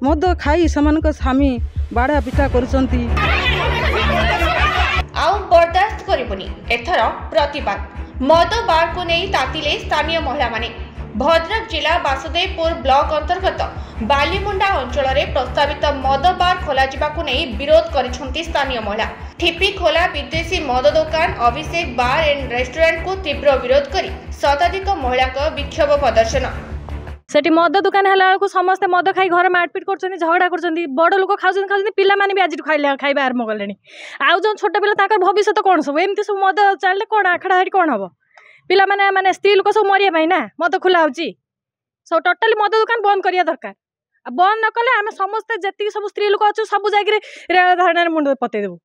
मद खाई सेमानक स्वामी बाड़ा पिटा करुचंती। आउ बर्दाश्त करिबुनी एथर प्रतिबाद मद बार को नहीं तातिले स्थानीय महिला माने। भद्रक जिला वासुदेवपुर ब्लॉक अंतर्गत बालीमुंडा अंचल में प्रस्तावित मद बार खोल नहीं विरोध करिसेंती स्थानीय महिला। ठिपी खोला विदेशी मद दुकान अभिषेक बार एंड रेस्टोरेंट को तीव्र विरोध करी शताधिक महिला विक्षोभ प्रदर्शन। सेठी मद दुकान है समस्ते मद खाई घर मारपिट कर झगड़ा कर बड़ लोक खाऊँ पिला भी आज खाଇବା आरंभ कले। आउ जो छोट पिला भविष्य कौन सब एमती सब मद चलिए कौन आखड़ा हाड़ी कौन हम पिला माने स्त्री लोक सब मरिया ना मद खोला होची सब टोटाली मद दुकान बंद करिया दरकार। बंद न कले आम समस्ते जी सब स्त्री लोक अच्छे सब जगह धारणा मुंड पतई देबू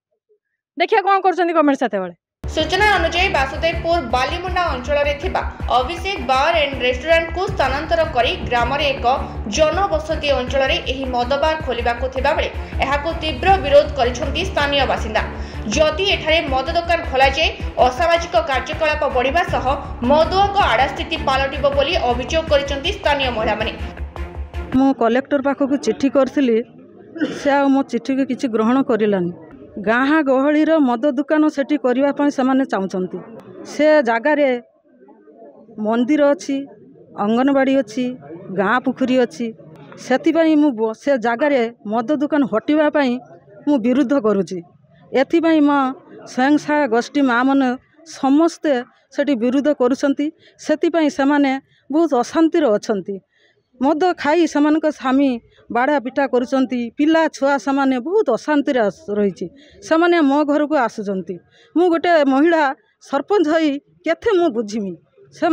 देखिए कौन कर गवर्नमेंट साथ बेले। सूचना अनुसार वासुदेवपुर बालीमुंडा अंचल में अभिषेक बार एंड रेस्टोरेंट को स्थानांतर करी ग्राम रे एक जनबसती अंचल में मद बार खोलने बेले यह तीव्र विरोध करिसेंती स्थानीय बासिंदा। जदि एठारे मद दुकान खोल जाए असामाजिक कार्यकलाप बढ़िबा सह मदुआक आड़ास्थिति पलटिब बोली अभियोग करिसेंती स्थानीय महिला माने। मु कलेक्टर पाखक चिट्ठी करथिली से मो चिट्ठी के किछि ग्रहण करिलानी। गाँ गहलीर मद दुकान सेठी करने से चाहते से जगार मंदिर अच्छी अंगनवाड़ी अच्छी गाँ पुखरी अच्छी से से जगार मद दुकान हटाई मु विरोध करुच्ची। एथिपाई मो स्वयं सहायता गोष्ठी माँ मैंने समस्ते सेठी विरोध करुँच। से बहुत अशांतिर अच्छा मद खाई सेमानक स्वामी बाड़ा पिटा करुचंती पिला छुआ से बहुत अशांति रही से मो घर को आसुचंती। मु गोटे महिला सरपंच होई केथे मु बुझिमी से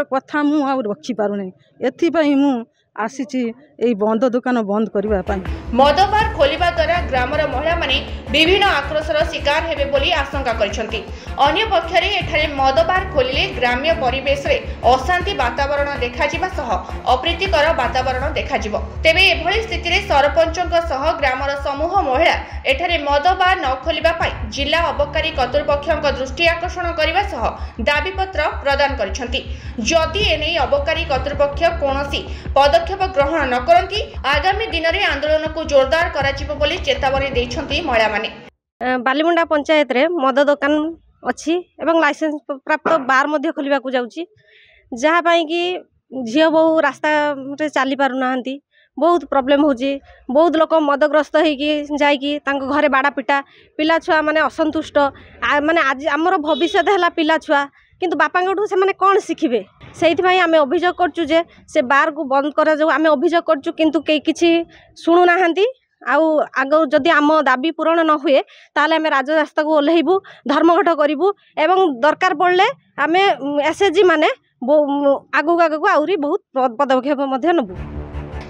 कथा मु आ रखी पारुनी। एथिपाई मु आसीची एई बंद दुकान बंद करबा पाई। मद बार खोलिबा द्वारा ग्रामर महिला माने विभिन्न आक्रोशर शिकार हेबे बोली आशंका करिसेंती। अन्य पक्षरे एठारे मद बार खोलिले ग्राम्य परिवेश रे अशांति वातावरण देखाजिबा सह अप्रीतिकर वातावरण देखाजिबो। तेबे एभଳି स्थिति रे सरपंचक सह ग्रामर समूह महिला एठारे मद बार न खोलिबा पाई जिला अबकारी कर्तृपक्षक दृष्टि आकर्षण करबा सह दाबीपत्र प्रदान करिसेंती। जदि एनै अबकारी कर्तृपक्ष कोनोसी पदक्षेप ग्रहण न करंती आगामी दिन में आंदोलन को जोरदार करा बोली चेतावनी देइछंती महिला माने। बालीमुंडा पंचायत रे मद दुकान अच्छी एवं लाइसेंस प्राप्त बार मध्य खोलिबा को जाउची जहा पाई कि झियो बहु रास्ता रे चली पारु नाहंती बहुत प्रॉब्लम होची। बहुत लोक मदग्रस्त होइकी जाइकी तांको घरे बाड़ा पिटा पिला छुआ माने असंतुष्ट माने आज हमर भविष्य है पिला छुआ किंतु बापांठू से माने कौन शिखिबे से आम अभियोग करचु जे से बार को बंद करा जाऊ आम अभियोग करचु किंतु कई किछि शुणु नाहंती। आउ आग जदि आम दाबी पूरण न हुए ताले आम राजरास्ता को ओल्लैबू धर्मघट करूँ एवं दरकार पड़े आम एसएचजी माने आगू आगू आहरी बहुत पदक्षेप नबू।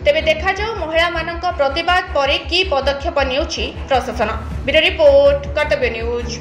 तेबे देखा जाऊ महिला मानक प्रतिवाद पर कि पदक्षेप नेउछि प्रशासन। ब्यूरो रिपोर्ट कर्तव्य न्यूज।